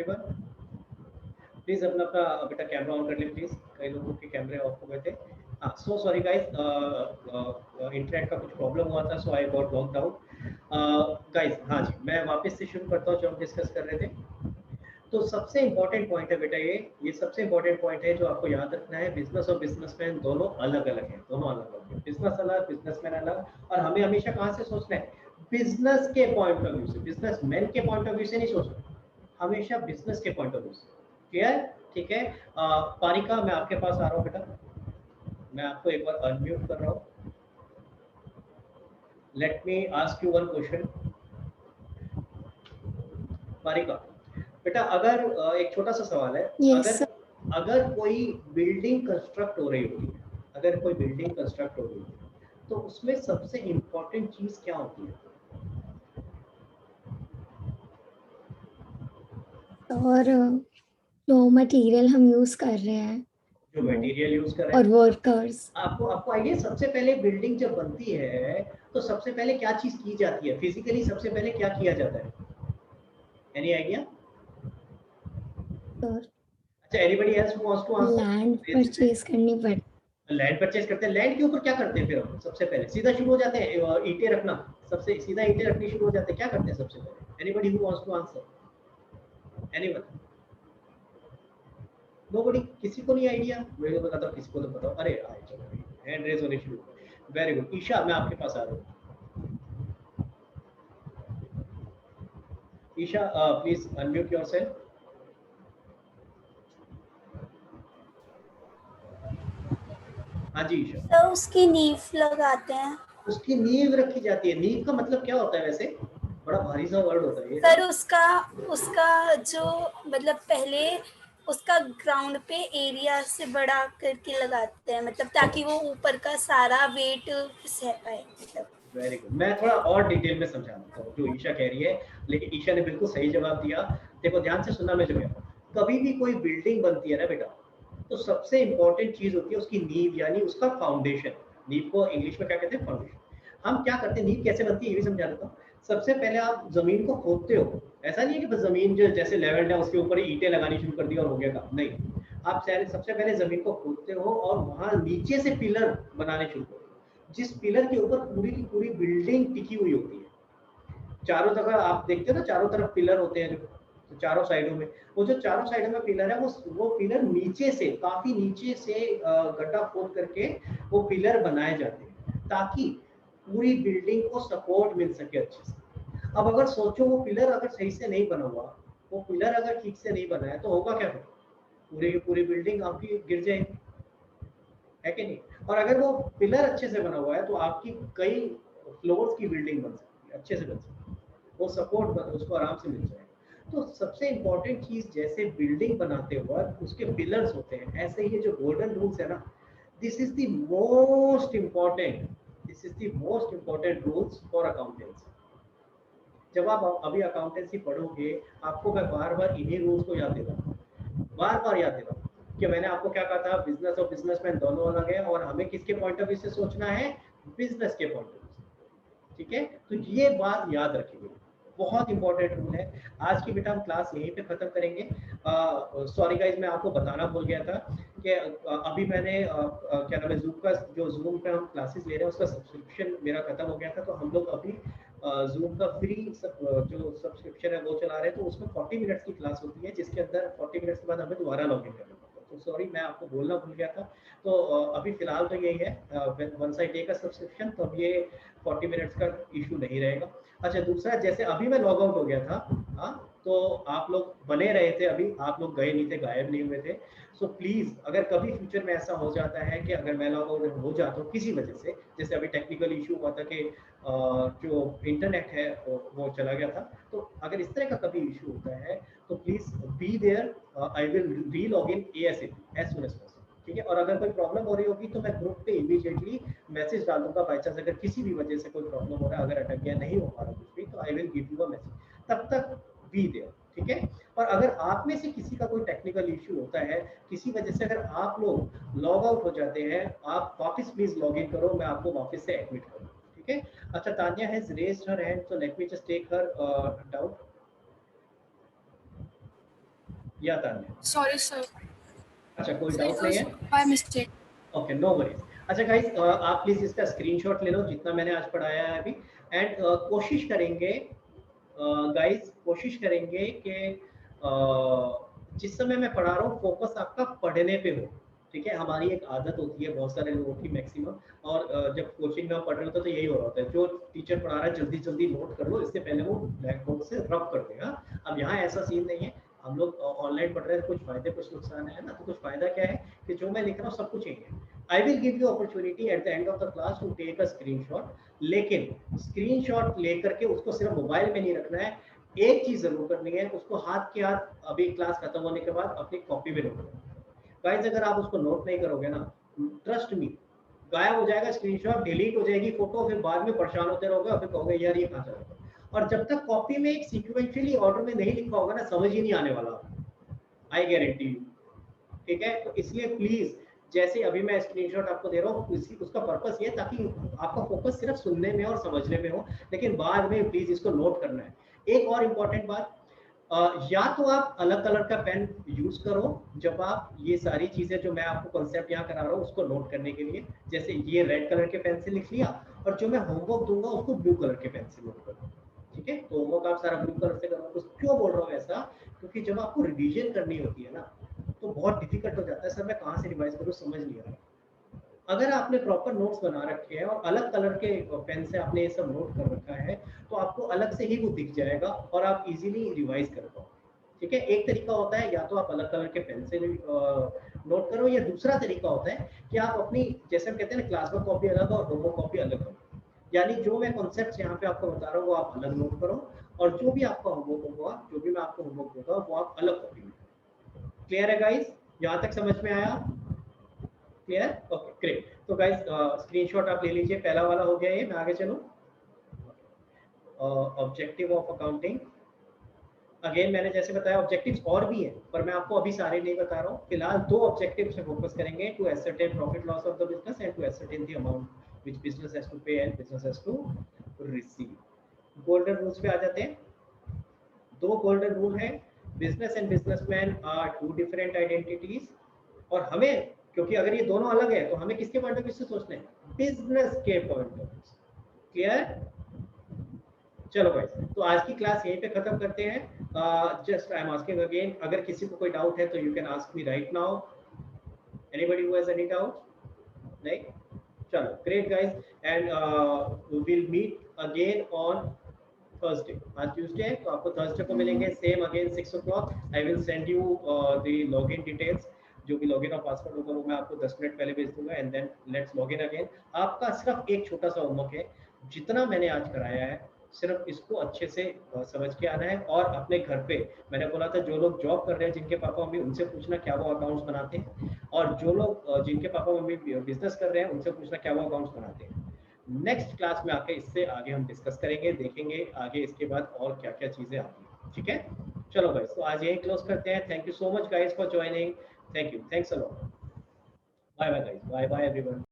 Please अपना अपना बेटा कैमरा ऑन कर ले प्लीज। कई लोगों के कैमरे ऑफ हो गए थे। हाँ, सो सॉरी गाइस, इंटरनेट का कुछ प्रॉब्लम हुआ था, so I got locked out. Guys, हाँ जी, मैं वापस से शुरू करता हूँ जो हम डिस्कस कर रहे थे। तो सबसे इम्पोर्टेंट पॉइंट है बेटा, ये सबसे इम्पोर्टेंट पॉइंट है जो आपको याद रखना है। बिजनेस और बिजनेसमैन दोनों अलग अलग हैं, दोनों अलग अलग हैं। बिजनेस अलग, बिजनेसमैन अलग। और हमें हमेशा कहाँ से सोचना है? बिजनेस के पॉइंट ऑफ व्यू से, बिजनेसमैन के पॉइंट ऑफ व्यू से नहीं सोचना, हमेशा बिजनेस के पॉइंट ऑफ व्यू से। क्लियर? ठीक है। पारिका, मैं आपके पास आ रहा हूँ बेटा। मैं आपको एक बार अनम्यूट कर रहा हूँ। Let me ask you one question. Parika बेटा, अगर एक छोटा सा सवाल है। यस अगर सर। अगर कोई बिल्डिंग कंस्ट्रक्ट हो रही होती है, अगर कोई बिल्डिंग कंस्ट्रक्ट हो रही होती है, तो उसमें सबसे इम्पोर्टेंट चीज क्या होती है? और जो मटेरियल हम यूज कर रहे हैं जो वो, मटेरियल यूज कर रहे और हैं। वर्कर्स। आपको आपको आइडिया, सबसे पहले बिल्डिंग जब बनती है तो सबसे पहले क्या चीज की जाती है? फिजिकली सबसे पहले क्या किया जाता है? Any idea? सर, अच्छा, anybody else who wants to land answer? Purchase करनी पड़ती। लैंड परचेज करते हैं। लैंड के ऊपर क्या करते हैं फिर हम? सबसे पहले सीधा शुरू हो जाते हैं ईंटें रखना। सबसे सीधा ईंटें रखनी शुरू हो जाते हैं। क्या करते हैं सबसे पहले? Anybody who wants to answer? Anyone? Nobody? किसी को नहीं आइडिया? मैं तो बताता हूँ, किसी को तो बताओ। अरे आए, चलो हैंड रेज होने शुरू हो गए। Very good. ईशा, मैं आपके पास आ रहा हूँ। Isha, please unmute yourself. हाँ जी ईशा। सर उसकी नींव लगाते हैं। उसकी नींव रखी जाती है। नींव का मतलब क्या होता है वैसे? बड़ा भारी सा वर्ड होता है ये ना। सर उसका उसका जो मतलब पहले उसका ग्राउंड पे एरिया से बड़ा करके लगाते हैं, मतलब ताकि वो ऊपर का सारा वेट सह पाए मतलब। Very good. मैं थोड़ा और डिटेल में समझा देता हूँ जो ईशा कह रही है, लेकिन ईशा ने बिल्कुल सही जवाब दिया। देखो, ध्यान से सुनना मेरे को। कभी भी कोई बिल्डिंग बनती है ना बेटा, तो सबसे इंपॉर्टेंट चीज होती है उसकी नींव, यानी उसका फाउंडेशन। नींव को इंग्लिश में क्या कहते हैं? फाउंडेशन। हम क्या करते हैं, नींव कैसे बनती है ये भी समझा देता हूँ। सबसे पहले आप जमीन को खोदते हो। ऐसा नहीं है कि बस जमीन जो जैसे लेवल है उसके ऊपर ईंटें लगानी शुरू कर दी और हो गया काम, नहीं। आप सबसे पहले जमीन को खोदते हो और वहां नीचे से पिलर बनाने शुरू करते हो, जिस पिलर के ऊपर पूरी की पूरी बिल्डिंग टिकी हुई होती है। चारों तरफ आप देखते हो ना, चारों तरफ पिलर होते हैं जो, तो चारों साइडों में, वो जो चारों साइडों में पिलर है, वो पिलर नीचे से, काफी नीचे से गड्ढा खोद करके वो पिलर बनाए जाते हैं, ताकि पूरी बिल्डिंग को सपोर्ट मिल सके अच्छे से। अब अगर सोचो वो पिलर अगर सही से नहीं बना हुआ, वो पिलर अगर ठीक से नहीं बना है, तो होगा क्या फिर? पूरी की पूरी बिल्डिंग आपकी गिर जाएगी, है कि नहीं? और अगर वो पिलर अच्छे से बना हुआ है तो आपकी कई फ्लोर्स की बिल्डिंग बन सकती है, अच्छे से बन सकती है। वो सपोर्ट उसको आराम से मिल जाएगा। तो सबसे इंपॉर्टेंट चीज, जैसे बिल्डिंग बनाते वक्त उसके पिलर्स होते हैं, ऐसे ही जो गोल्डन रूल्स है ना, this is the most important, this is the most important rules for accountancy. जब आप अभी अकाउंटेंसी पढ़ोगे, आपको मैं बार बार इन्हीं रूल्स को याद दिलाऊंगा, बार बार याद दिलाऊंगा कि मैंने आपको क्या कहा था, बिजनेस और बिजनेसमैन दोनों अलग है, और हमें किसके पॉइंट ऑफ व्यू से सोचना है? बिजनेस के पॉइंट ऑफ व्यू से। ठीक है, तो ये बात याद रखिए, बहुत इंपॉर्टेंट रूल है। आज की बेटा हम क्लास यहीं पे खत्म करेंगे। सॉरी गाइज, मैं आपको बताना भूल गया था कि अभी मैंने क्या नाम है, जूम का, जो जूम पे हम क्लासेस ले रहे हैं उसका सब्सक्रिप्शन मेरा खत्म हो गया था, तो हम लोग अभी जूम का फ्री जो सब्सक्रिप्शन है वो चला रहे हैं। तो उसमें 40 मिनट्स की क्लास होती है, जिसके अंदर 40 मिनट्स के बाद हमें दोबारा लॉग इन करना पड़ता है। तो सॉरी, मैं आपको बोलना भूल गया था। तो अभी फिलहाल तो यही है, वन साइड डे का सब्सक्रिप्शन, तो अब ये 40 मिनट्स का इशू नहीं रहेगा। अच्छा, दूसरा, जैसे अभी मैं लॉग आउट हो गया था, हाँ, तो आप लोग बने रहे थे, अभी आप लोग गए नहीं थे, गायब नहीं हुए थे। सो प्लीज, अगर कभी फ्यूचर में ऐसा हो जाता है कि अगर मैं लॉग आउट हो जाता हूँ किसी वजह से, जैसे अभी टेक्निकल इशू हुआ था कि जो इंटरनेट है वो चला गया था, तो अगर इस तरह का कभी इशू होता है तो please be there, I will re log in ASAP, as soon as possible. ठीक है, और अगर कोई प्रॉब्लम हो रही होगी तो मैं ग्रुप पे इमीडिएटली मैसेज डाल दूंगा। बाई चांस अगर किसी भी वजह से कोई प्रॉब्लम हो रहा है, अगर अटक गया, नहीं हो पा रहा कुछ भी, तो आई will give you a message. तब तक बी देयर। ठीक है, और अगर आप में से किसी का कोई टेक्निकल इशू होता है, किसी वजह से अगर आप लोग लॉग आउट हो जाते हैं, आप वापस प्लीज लॉग इन करो, मैं आपको वापस से एडमिट करूँ। ठीक है। अच्छा, Tania has raised her hand, so let me just take her doubt. या तान्या? Sorry, sir. अच्छा, कोई So it डाउट नहीं was है? by mistake. Okay, no worries. अच्छा गाइस, आप प्लीज इसका स्क्रीनशॉट ले लो जितना मैंने आज पढ़ाया है अभी, एंड कोशिश करेंगे गाइस, कोशिश करेंगे कि जिस समय मैं पढ़ा रहा हूँ फोकस आपका पढ़ने पे हो। ठीक है, हमारी एक आदत होती है बहुत सारे लोगों की मैक्सिमम, और जब कोचिंग में पढ़ रहे होते हैं तो यही हो रहा होता है, जो टीचर पढ़ा रहा है जल्दी जल्दी नोट कर लो, इससे पहले वो ब्लैक बोर्ड से रब कर देगा। अब यहाँ ऐसा सीन नहीं है, हम लोग ऑनलाइन पढ़ रहे हैं, कुछ फायदे कुछ नुकसान है ना। तो कुछ फायदा क्या है कि जो मैं लिख रहा हूँ सब कुछ यही है। I will give you opportunity at the end of the class to take a screenshot, लेकिन स्क्रीनशॉट लेकर के उसको सिर्फ मोबाइल में नहीं रखना है। एक चीज जरूर करनी है, उसको हाथ के हाथ अभी क्लास खत्म होने के बाद अपनी कॉपी में नोट करो। गाइस, अगर आप उसको नोट नहीं करोगे ना, ट्रस्ट मी, गायब हो जाएगा स्क्रीनशॉट, डिलीट हो जाएगी फोटो, फिर बाद में परेशान होते रहोगे और फिर कहोगे यार ये कहाँ चला गया। और जब तक कॉपी में एक सीक्वेंशियली ऑर्डर में नहीं लिखा होगा ना, समझ ही नहीं आने वाला, आई गारंटी यू। ठीक है, तो इसलिए प्लीज, जैसे अभी मैं स्क्रीनशॉट आपको दे रहा हूँ, उसका पर्पस ये है ताकि आपका फोकस सिर्फ सुनने में और समझने में हो, लेकिन बाद में प्लीज इसको नोट करना है। एक और इम्पॉर्टेंट बात, या तो आप अलग कलर का पेन यूज करो जब आप ये सारी चीजें जो मैं आपको कॉन्सेप्ट यहाँ करा रहा हूँ उसको नोट करने के लिए, जैसे ये रेड कलर के पेन से लिख लिया, और जो मैं होमवर्क दूंगा उसको ब्लू कलर के पेन से नोट करो। ठीक है, तो होमवर्क आप सारा ब्लू कलर से करो। तो क्यों बोल रहा हूँ ऐसा, क्योंकि जब आपको रिवीजन करनी होती है ना, तो बहुत डिफिकल्ट हो जाता है, सर मैं कहाँ से रिवाइज करूँ, समझ नहीं आ रहा। अगर आपने प्रॉपर नोट्स बना रखे हैं और अलग कलर के पेन से आपने ये सब नोट कर रखा है, तो आपको अलग से ही वो दिख जाएगा और आप इजीली रिवाइज कर पाओ। ठीक है, एक तरीका होता है या तो आप अलग कलर के पेन से नोट करो, या दूसरा तरीका होता है कि आप अपनी, जैसे हम कहते हैं ना, क्लासवर्क कॉपी अलग और होमवर्क कॉपी अलग करो। यानी जो मैं कॉन्सेप्ट यहाँ पे आपको बता रहा हूँ वो आप अलग नोट करो, और जो भी आपका होमवर्क होगा, जो भी मैं आपको होमवर्क दूंगा वो आप अलग कॉपी में। क्लियर है गाइस, यहाँ तक समझ में आया? क्लियर? Okay, great. तो गाइस, स्क्रीनशॉट आप ले लीजिए, पहला वाला हो गया ये, मैं आगे चलूं। ऑब्जेक्टिव ऑफ अकाउंटिंग, अगेन मैंने जैसे बताया ऑब्जेक्टिव्स और भी हैं, पर मैं आपको अभी सारे नहीं बता रहा हूँ। फिलहाल दो ऑब्जेक्टिव से फोकस करेंगे, to ascertain profit loss of the business and to ascertain the amount which business has to pay and business has to receive. Golden rules पे आ जाते हैं। दो गोल्डन रूल है, business and businessman are two different identities, और हमें, क्योंकि अगर ये दोनों अलग है तो हमें किसके पॉइंट ऑफ व्यू से सोचना है, बिजनेस के पॉइंट ऑफ व्यू से। क्लियर? चलो भाई, तो आज की क्लास यहीं पे खत्म करते हैं। Just I am asking again, अगर किसी को कोई डाउट है तो you can ask me right now. Anybody who has any doubt? नहीं? चलो, great guys, and we will meet again on Thursday. आज ट्यूसडे है तो आपको थर्सडे को मिलेंगे same again 6 o'clock। I will send you the login details, जो भी लॉगिन और पासवर्ड होगा वो मैं आपको 10 मिनट पहले भेज दूंगा, and then let's log in again. आपका सिर्फ एक छोटा सा होमवर्क है, जितना मैंने आज कराया है सिर्फ इसको अच्छे से समझ के आना है, और अपने घर पे, मैंने बोला था जो लोग जॉब कर रहे हैं जिनके पापा मम्मी, उनसे पूछना क्या वो अकाउंट्स बनाते हैं, और जो लोग जिनके पापा मम्मी बिजनेस कर रहे हैं उनसे पूछना क्या वो अकाउंट्स बनाते हैं। नेक्स्ट क्लास में आके इससे आगे हम डिस्कस करेंगे, देखेंगे आगे इसके बाद और क्या क्या चीजें आती हैं। ठीक है, चलो गाइस, तो आज यही क्लोज करते हैं। Thank you so much guys for joining. Thank you, thanks a lot. Bye bye guys, bye bye everyone.